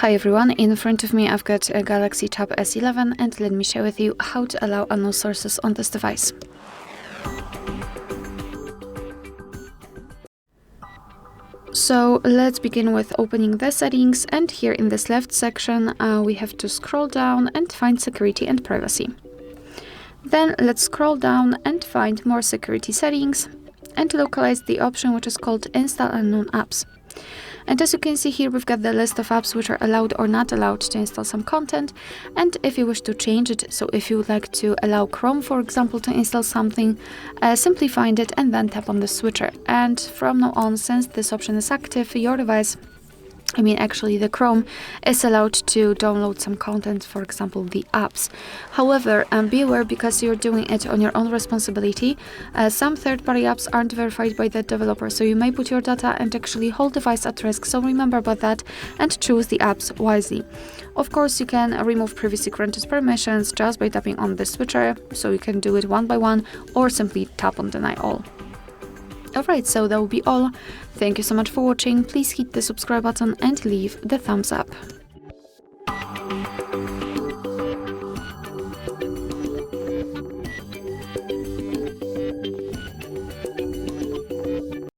Hi everyone, in front of me I've got a Galaxy Tab S11 and let me share with you how to allow unknown sources on this device. So let's begin with opening the settings, and here in this left section we have to scroll down and find security and privacy. Then let's scroll down and find more security settings and localize the option which is called Install Unknown Apps. And as you can see here, we've got the list of apps which are allowed or not allowed to install some content. And if you wish to change it, so if you would like to allow Chrome, for example, to install something, simply find it and then tap on the switcher. And from now on, since this option is active, your device, actually the Chrome, is allowed to download some content, for example, the apps. However, be aware, because you're doing it on your own responsibility, some third-party apps aren't verified by the developer, so you may put your data and actually whole device at risk, so remember about that and choose the apps wisely. Of course, you can remove previously granted permissions just by tapping on the switcher, so you can do it one by one or simply tap on Deny All. Alright, so that will be all. Thank you so much for watching. Please hit the subscribe button and leave the thumbs up.